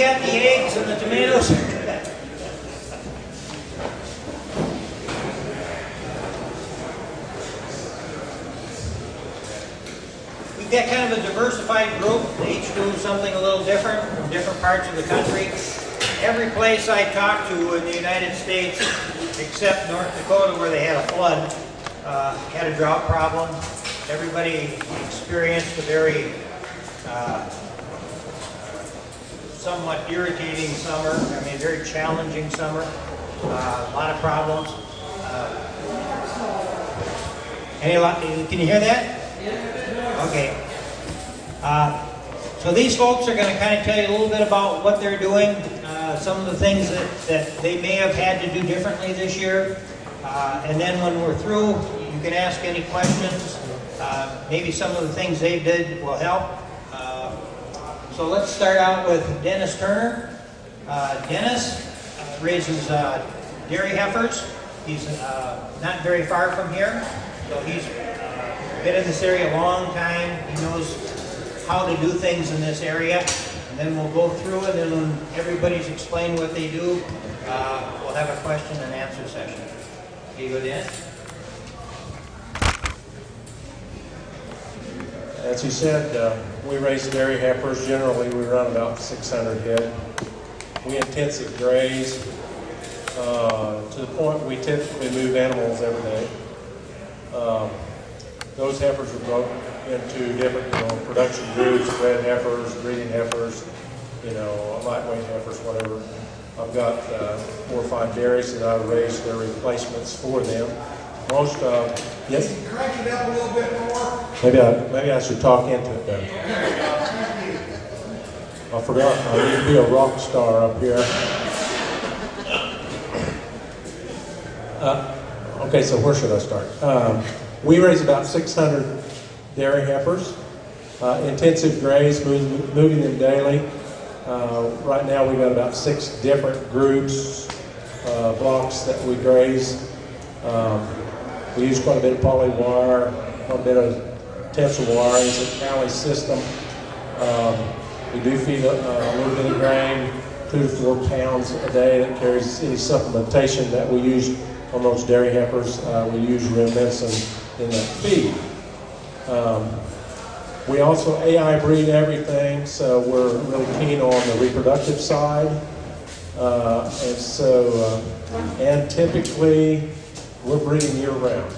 got the eggs and the tomatoes? We've got kind of a diversified group. They each do something a little different from different parts of the country. Every place I talked to in the United States, except North Dakota where they had a flood, had a drought problem. Everybody experienced a very somewhat irritating summer. I mean, very challenging summer. A lot of problems. Can you hear that? Okay. So these folks are going to kind of tell you a little bit about what they're doing, some of the things that they may have had to do differently this year. And then when we're through, you can ask any questions. Maybe some of the things they did will help. So let's start out with Dennis Turner. Dennis raises dairy heifers. He's not very far from here, so he's been in this area a long time. He knows how to do things in this area. And then we'll go through it, and when everybody's explained what they do, we'll have a question and answer session. Here you go, Dennis. As you said, we raise dairy heifers. Generally, we run about 600 head. We intensive graze to the point we typically move animals every day. Those heifers are broken into different production groups, bred heifers, breeding heifers, lightweight heifers, whatever. I've got 4 or 5 dairies that I raise their replacements for them. Most, yes? Can you crank it up a little bit more? Maybe I should talk into it then. I forgot, I need to be a rock star up here. Okay, so where should I start? We raise about 600 dairy heifers, intensive graze, moving them daily. Right now we've got about 6 different groups, blocks that we graze. We use quite a bit of poly wire, quite a bit of tensile wire. It's a Cali system. We do feed a little bit of grain, 2 to 4 pounds a day. That carries any supplementation that we use on those dairy heifers. We use remnants in that feed. We also AI breed everything, so we're really keen on the reproductive side. And typically we're breeding year round.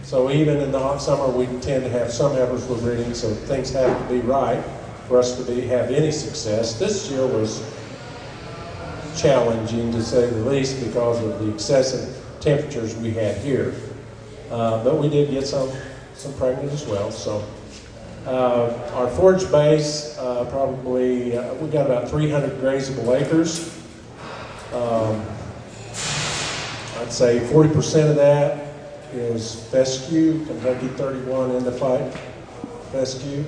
So even in the hot summer, we tend to have some heifers we're breeding, so things have to be right for us to have any success. This year was challenging, to say the least, because of the excessive temperatures we had here. But we did get some pregnant as well. So our forage base, we got about 300 grazable acres. I'd say 40% of that is fescue, Kentucky 31 endophyte fescue.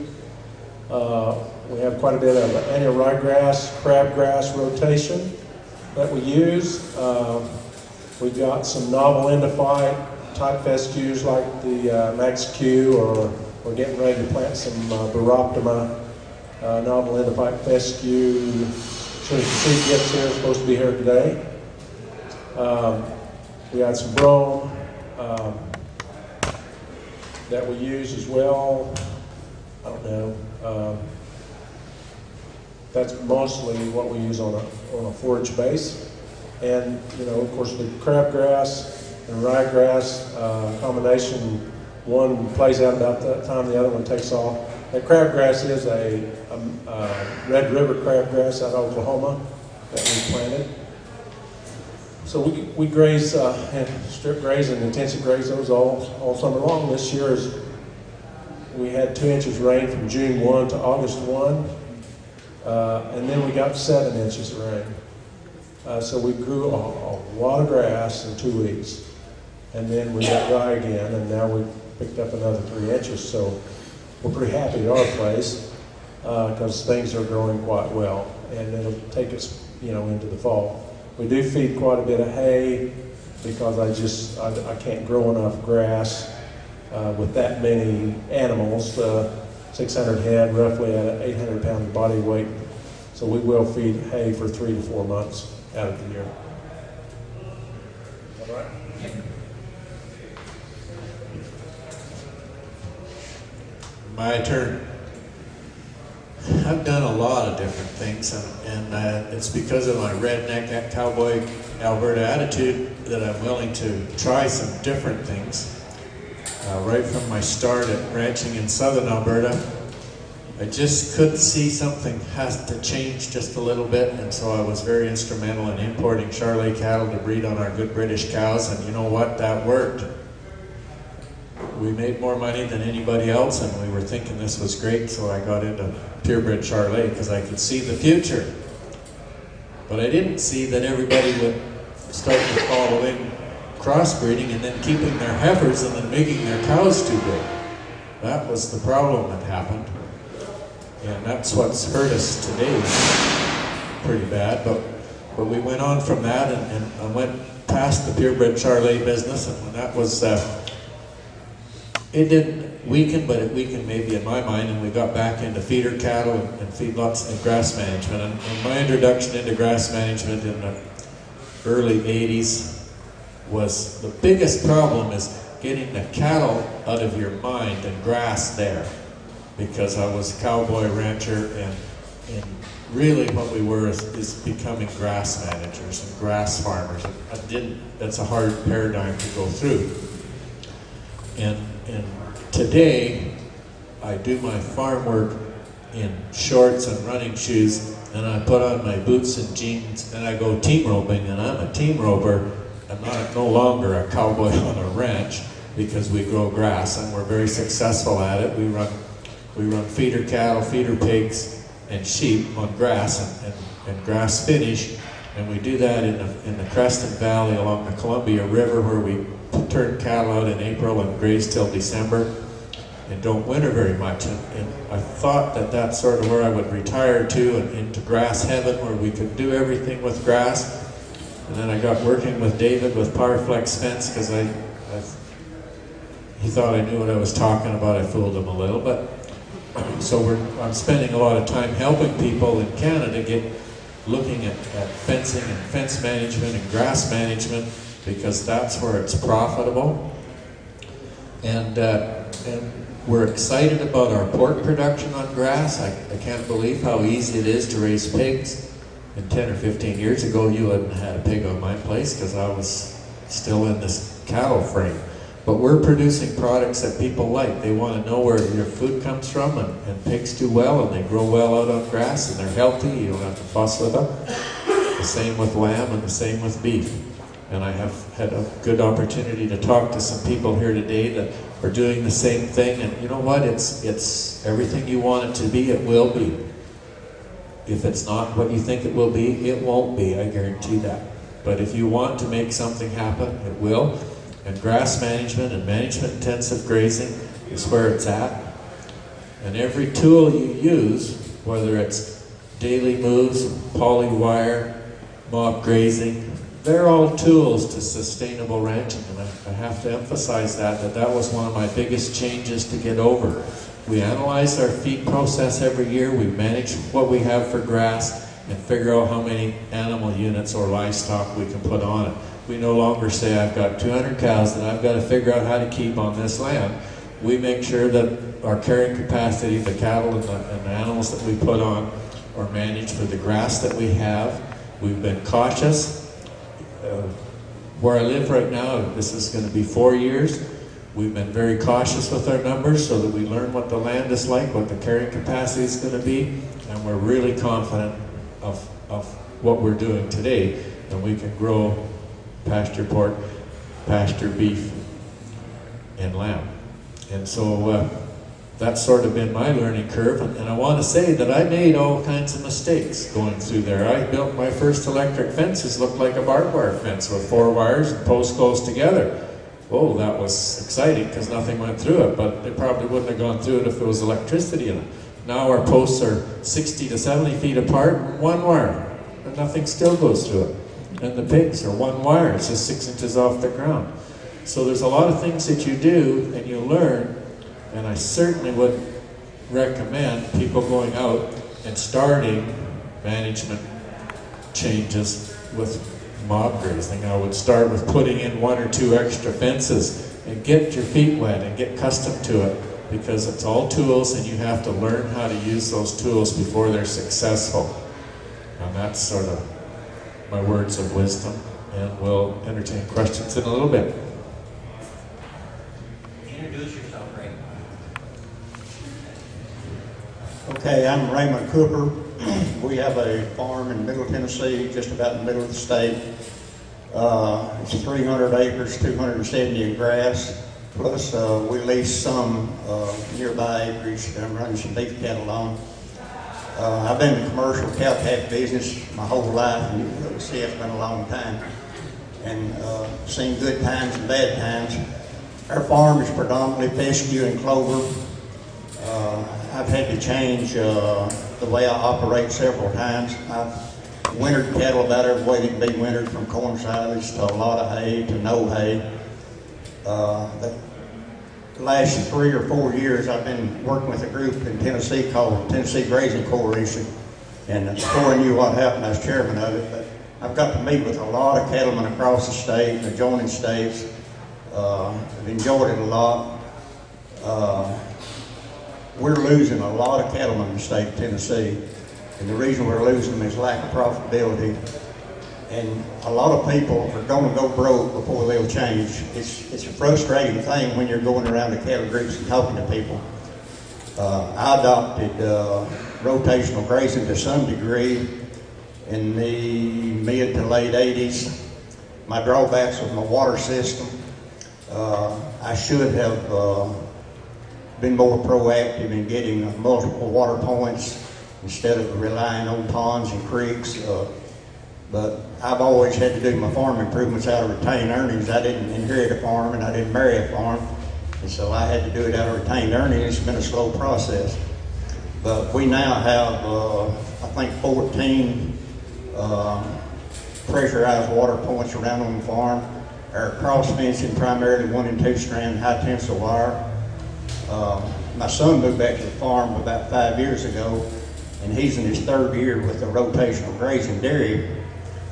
We have quite a bit of annual ryegrass, crabgrass rotation that we use. We've got some novel endophyte type fescues like the Max Q, or we're getting ready to plant some Baroptoma novel endophyte fescue. As soon as the seed gets here, it's supposed to be here today. We got some brome that we use as well. I don't know. That's mostly what we use on a forage base. And, of course, the crabgrass and ryegrass combination, one plays out about that time the other one takes off. That crabgrass is a Red River crabgrass out of Oklahoma that we planted. So we graze, strip graze and intensive graze those all summer long. This year we had 2 inches of rain from June 1 to August 1, and then we got 7 inches of rain. So we grew a lot of grass in 2 weeks, and then we got dry again, and now we picked up another 3 inches. So we're pretty happy at our place because things are growing quite well, and it'll take us, into the fall. We do feed quite a bit of hay because I can't grow enough grass with that many animals. 600 head, roughly at an 800-pound body weight So we will feed hay for 3 to 4 months out of the year. All right. My turn. I've done a lot of different things, and it's because of my redneck cowboy Alberta attitude that I'm willing to try some different things. Right from my start at ranching in southern Alberta, I just could see something has to change just a little bit, and so I was very instrumental in importing Charolais cattle to breed on our good British cows, and you know what, that worked. We made more money than anybody else, and we were thinking this was great, so I got into purebred Charolais because I could see the future. But I didn't see that everybody would start to follow in crossbreeding and then keeping their heifers and then making their cows too big. That was the problem that happened. And that's what's hurt us today pretty bad. But we went on from that and went past the purebred Charolais business, and when that was, it didn't weaken, but it weakened maybe in my mind, and we got back into feeder cattle and feedlots and grass management. And my introduction into grass management in the early 80s was the biggest problem is getting the cattle out of your mind and grass there. Because I was a cowboy rancher, and really what we were is becoming grass managers and grass farmers. That's a hard paradigm to go through. And today, I do my farm work in shorts and running shoes, and I put on my boots and jeans, and I go team roping, and I'm a team roper. I'm no longer a cowboy on a ranch, because we grow grass, and we're very successful at it. We run feeder cattle, feeder pigs, and sheep on grass and grass finish, and we do that in the Creston Valley along the Columbia River, where we turn cattle out in April and graze till December and don't winter very much. And I thought that that's sort of where I would retire to, and into grass heaven, where we could do everything with grass. And then I got working with David with Powerflex Fence, because he thought I knew what I was talking about. I fooled him a little, but so I'm spending a lot of time helping people in Canada looking at fencing and fence management and grass management, because that's where it's profitable. And we're excited about our pork production on grass. I can't believe how easy it is to raise pigs. And 10 or 15 years ago, you hadn't had a pig on my place because I was still in this cattle frame. But we're producing products that people like. They want to know where your food comes from, and pigs do well, and they grow well out on grass, and they're healthy. You don't have to fuss with them. The same with lamb, and the same with beef. And I have had a good opportunity to talk to some people here today that are doing the same thing. And you know what? It's everything you want it to be, it will be. If it's not what you think it will be, it won't be, I guarantee that. But if you want to make something happen, it will. And grass management and management-intensive grazing is where it's at. And every tool you use, whether it's daily moves, poly wire, mob grazing, they're all tools to sustainable ranching. And I have to emphasize that was one of my biggest changes to get over. We analyze our feed process every year. We manage what we have for grass and figure out how many animal units or livestock we can put on it. We no longer say, I've got 200 cows that I've got to figure out how to keep on this land. We make sure that our carrying capacity, the cattle and the animals that we put on, are managed for the grass that we have. We've been cautious. Where I live right now, this is going to be 4 years. We've been very cautious with our numbers so that we learn what the land is like, what the carrying capacity is going to be, and we're really confident of what we're doing today, and we can grow pasture pork, pasture beef, and lamb. And so that's sort of been my learning curve, and I want to say that I made all kinds of mistakes going through there. I built my first electric fences, looked like a barbed wire fence with 4 wires and posts close together. Whoa, that was exciting because nothing went through it, but it probably wouldn't have gone through it if there was electricity in it. Now our posts are 60 to 70 feet apart and 1 wire, and nothing still goes through it. And the pigs are 1 wire, it's just 6 inches off the ground. So there's a lot of things that you do and you learn, and I certainly would recommend people going out and starting management changes with mob grazing. I would start with putting in 1 or 2 extra fences and get your feet wet and get accustomed to it, because it's all tools and you have to learn how to use those tools before they're successful. And that's sort of my words of wisdom, and we'll entertain questions in a little bit. Introduce yourself, Ray. Okay, I'm Raymond Cooper. We have a farm in Middle Tennessee, just about in the middle of the state. It's 300 acres, 270 in grass, plus we lease some nearby acreage that I'm running some beef cattle on. I've been in the commercial cow-calf business my whole life, and you can see it's been a long time, and seen good times and bad times. Our farm is predominantly fescue and clover. I've had to change the way I operate several times. I've wintered cattle about every way they can be wintered, from corn silage to a lot of hay to no hay. The last 3 or 4 years I've been working with a group in Tennessee called Tennessee Grazing Coalition, and before I knew what happened I was chairman of it, but I've got to meet with a lot of cattlemen across the state and adjoining states. I've enjoyed it a lot. We're losing a lot of cattlemen in the state of Tennessee, and the reason we're losing them is lack of profitability. And a lot of people are going to go broke before they'll change. It's a frustrating thing when you're going around the cattle groups and talking to people. I adopted rotational grazing to some degree in the mid to late 80s. My drawbacks with my water system, I should have been more proactive in getting multiple water points instead of relying on ponds and creeks. But I've always had to do my farm improvements out of retained earnings. I didn't inherit a farm and I didn't marry a farm, and so I had to do it out of retained earnings. It's been a slow process. But we now have, I think, 14 pressurized water points around on the farm. Our cross fencing, primarily 1 and 2 strand high tensile wire. My son moved back to the farm about 5 years ago, and he's in his 3rd year with the rotational grazing dairy.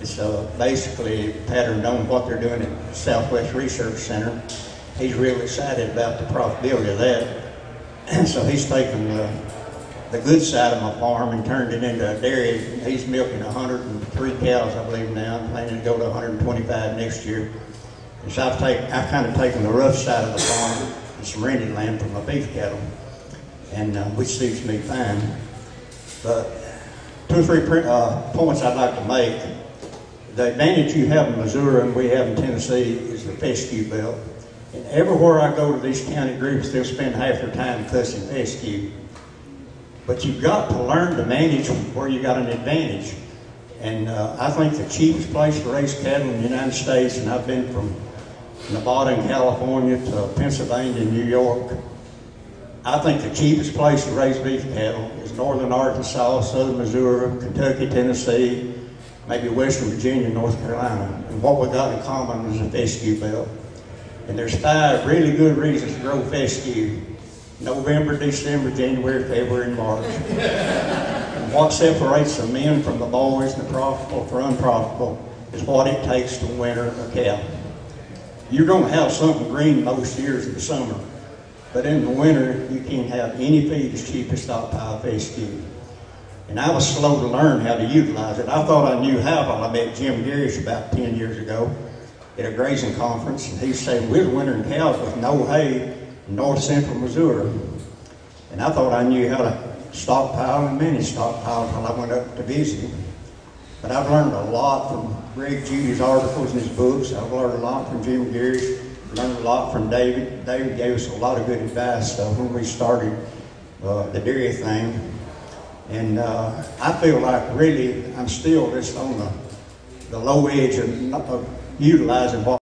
It's basically patterned on what they're doing at Southwest Research Center. He's real excited about the profitability of that. So he's taken the good side of my farm and turned it into a dairy. He's milking 103 cows, I believe now, and planning to go to 125 next year. And so I've kind of taken the rough side of the farm and some rented land for my beef cattle, and which suits me fine. But 2 or 3 points I'd like to make. The advantage you have in Missouri and we have in Tennessee is the fescue belt. And everywhere I go to these county groups, they'll spend half their time cussing fescue. But you've got to learn to manage where you got an advantage. And I think the cheapest place to raise cattle in the United States, and I've been from Nevada and California to Pennsylvania and New York, I think the cheapest place to raise beef cattle is northern Arkansas, southern Missouri, Kentucky, Tennessee, maybe western Virginia, North Carolina. And what we got in common is a fescue belt. And there's 5 really good reasons to grow fescue: November, December, January, February, and March. And what separates the men from the boys, and the profitable from unprofitable, is what it takes to winter a cow. You're going to have something green most years in the summer, but in the winter, you can't have any feed as cheap as stockpile fescue. And I was slow to learn how to utilize it. I thought I knew how till I met Jim Garish about 10 years ago at a grazing conference, and he said, we're wintering cows with no hay in north central Missouri. And I thought I knew how to stockpile and mini stockpile till I went up to visit him. But I've learned a lot from Greg Judy's articles and his books. I've learned a lot from Jim Garish, learned a lot from David. David gave us a lot of good advice when we started the dairy thing. And I feel like really I'm still just on the low edge of utilizing what